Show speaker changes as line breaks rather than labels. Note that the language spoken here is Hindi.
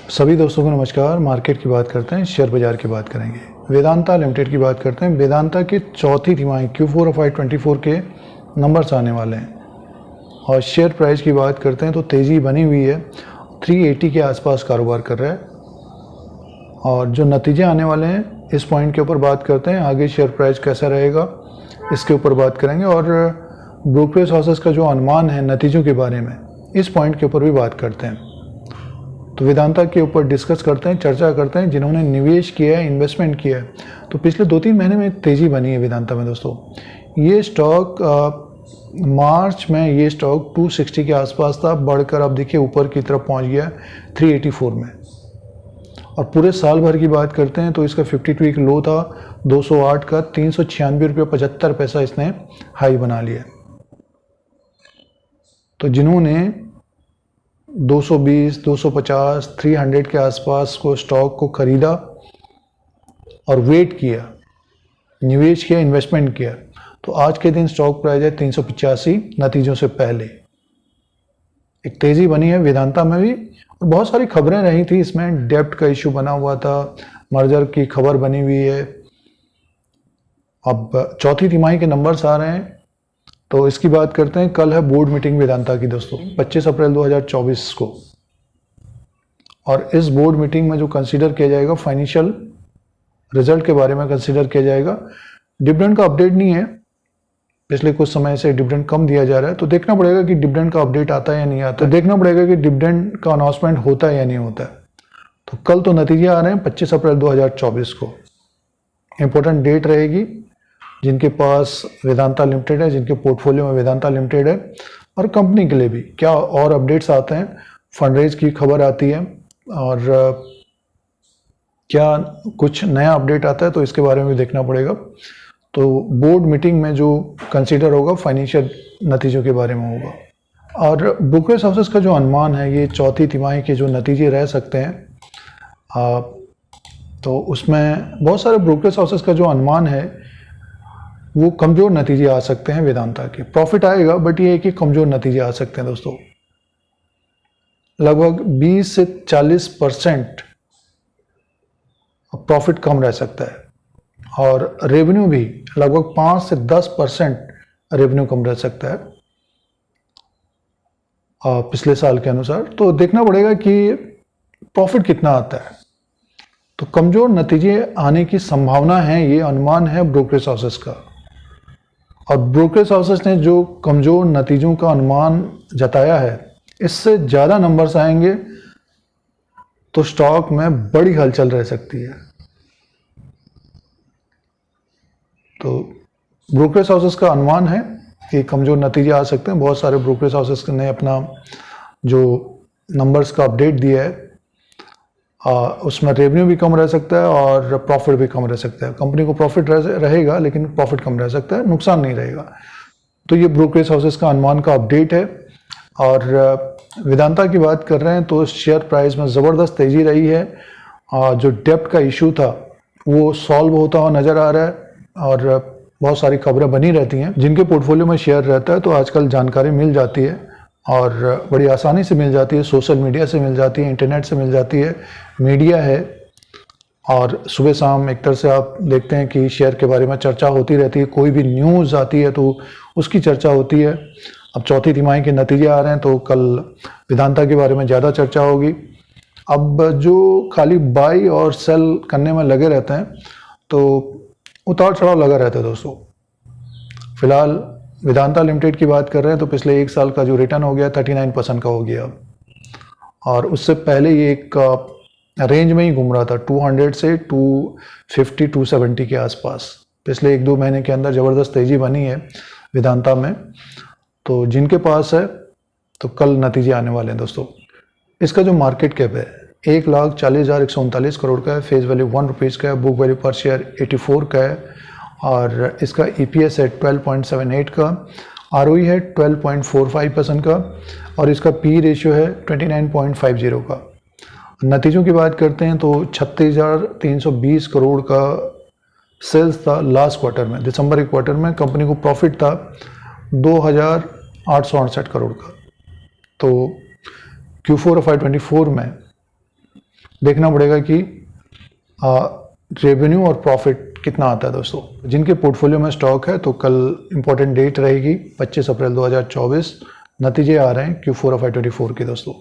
सभी दोस्तों को नमस्कार। मार्केट की बात करते हैं, शेयर बाजार की बात करेंगे। वेदांता लिमिटेड की बात करते हैं। वेदांता की चौथी तिमाही Q4 ऑफ FY24 के नंबर्स आने वाले हैं और शेयर प्राइस की बात करते हैं तो तेज़ी बनी हुई है, 380 के आसपास कारोबार कर रहा है। और जो नतीजे आने वाले हैं इस पॉइंट के ऊपर बात करते हैं। आगे शेयर प्राइस कैसा रहेगा इसके ऊपर बात करेंगे और ब्रोकरेज हाउसेस का जो अनुमान है नतीजों के बारे में इस पॉइंट के ऊपर भी बात करते हैं। तो वेदांता के ऊपर डिस्कस करते हैं, चर्चा करते हैं। जिन्होंने निवेश किया है, इन्वेस्टमेंट किया है, तो पिछले 2-3 महीने में तेज़ी बनी है वेदांता में दोस्तों। ये स्टॉक मार्च में ये स्टॉक 260 के आसपास था, बढ़कर अब देखिए ऊपर की तरफ पहुंच गया 384 में। और पूरे साल भर की बात करते हैं तो इसका 52 वीक लो था 208 का, 396.75 इसने हाई बना लिया। तो जिन्होंने 220, 250, 300 के आसपास को स्टॉक को खरीदा और वेट किया, निवेश किया, इन्वेस्टमेंट किया, तो आज के दिन स्टॉक प्राइस है 385 नतीजों से पहले। एक तेज़ी बनी है वेदांता में भी। और बहुत सारी खबरें रही थी इसमें, डेब्ट का इशू बना हुआ था, मर्जर की खबर बनी हुई है। अब चौथी तिमाही के नंबर्स आ रहे हैं तो इसकी बात करते हैं। कल है बोर्ड मीटिंग वेदांता की दोस्तों, 25 अप्रैल 2024 को। और इस बोर्ड मीटिंग में जो कंसीडर किया जाएगा, फाइनेंशियल रिजल्ट के बारे में कंसीडर किया जाएगा। डिविडेंड का अपडेट नहीं है, पिछले कुछ समय से डिविडेंड कम दिया जा रहा है, तो देखना पड़ेगा कि डिविडेंड का अपडेट आता है या नहीं आता। तो देखना पड़ेगा कि डिविडेंड का अनाउंसमेंट होता है या नहीं होता है। तो कल तो नतीजे आ रहे हैं 25 अप्रैल 2024 को। इंपॉर्टेंट डेट रहेगी जिनके पास वेदांता लिमिटेड है, जिनके पोर्टफोलियो में वेदांता लिमिटेड है, और कंपनी के लिए भी क्या और अपडेट्स आते हैं। फंडरेज की खबर आती है और क्या कुछ नया अपडेट आता है, तो इसके बारे में भी देखना पड़ेगा। तो बोर्ड मीटिंग में जो कंसीडर होगा फाइनेंशियल नतीजों के बारे में होगा। और ब्रोकरेज हाउसेस का जो अनुमान है, ये चौथी तिमाही के जो नतीजे रह सकते हैं, तो उसमें बहुत सारे ब्रोकरेज हाउसेस का जो अनुमान है वो कमज़ोर नतीजे आ सकते हैं वेदांता के। प्रॉफिट आएगा बट ये है कि कमज़ोर नतीजे आ सकते हैं दोस्तों। लगभग 20 से 40% प्रॉफिट कम रह सकता है और रेवेन्यू भी लगभग 5 से 10% रेवेन्यू कम रह सकता है पिछले साल के अनुसार। तो देखना पड़ेगा कि प्रॉफिट कितना आता है। तो कमज़ोर नतीजे आने की संभावना है, ये अनुमान है ब्रोकरेज हाउसेस का। और ब्रोकरेज हाउसेस ने जो कमज़ोर नतीजों का अनुमान जताया है, इससे ज़्यादा नंबर्स आएंगे तो स्टॉक में बड़ी हलचल रह सकती है। तो ब्रोकरेज हाउसेस का अनुमान है कि कमज़ोर नतीजे आ सकते हैं। बहुत सारे ब्रोकरेज हाउसेस ने अपना जो नंबर्स का अपडेट दिया है, उसमें रेवेन्यू भी कम रह सकता है और प्रॉफिट भी कम रह सकता है। कंपनी को प्रॉफिट रहेगा लेकिन प्रॉफिट कम रह सकता है, नुकसान नहीं रहेगा। तो ये ब्रोकरेज हाउसेस का अनुमान का अपडेट है। और वेदांता की बात कर रहे हैं तो शेयर प्राइस में ज़बरदस्त तेज़ी रही है। जो डेब्ट का इशू था वो सॉल्व होता हुआ नज़र आ रहा है और बहुत सारी खबरें बनी रहती हैं। जिनके पोर्टफोलियो में शेयर रहता है तो आजकल जानकारी मिल जाती है और बड़ी आसानी से मिल जाती है। सोशल मीडिया से मिल जाती है, इंटरनेट से मिल जाती है, मीडिया है, और सुबह शाम एक तरह से आप देखते हैं कि शेयर के बारे में चर्चा होती रहती है। कोई भी न्यूज़ आती है तो उसकी चर्चा होती है। अब चौथी तिमाही के नतीजे आ रहे हैं तो कल वेदांता के बारे में ज़्यादा चर्चा होगी। अब जो खाली बाई और सेल करने में लगे रहते हैं तो उतार चढ़ाव लगा रहता है दोस्तों। फिलहाल वेदांता लिमिटेड की बात कर रहे हैं तो पिछले एक साल का जो रिटर्न हो गया 39% का हो गया अब। और उससे पहले ये एक रेंज में ही घूम रहा था 200 से 250, 270 के आसपास। पिछले 1-2 महीने के अंदर ज़बरदस्त तेज़ी बनी है वेदांता में। तो जिनके पास है तो कल नतीजे आने वाले हैं दोस्तों। इसका जो मार्केट कैप है 1,40,139 करोड़ का है, फेस वैल्यू 1 रुपीज़ का है, बुक वैल्यू पर शेयर 84 का है, और इसका EPS है 12.78 का, ROE है 12.45% का, और इसका PE रेशियो है 29.50 का। नतीजों की बात करते हैं तो 36,320 करोड़ का सेल्स था लास्ट क्वार्टर में, दिसंबर के क्वार्टर में। कंपनी को प्रॉफिट था 2,868 करोड़ का। तो Q4 FY24 में देखना पड़ेगा कि रेवेन्यू और प्रॉफिट कितना आता है दोस्तों। जिनके पोर्टफोलियो में स्टॉक है तो कल इंपॉर्टेंट डेट रहेगी 25 अप्रैल 2024, नतीजे आ रहे हैं Q4 of FY24 के दोस्तों।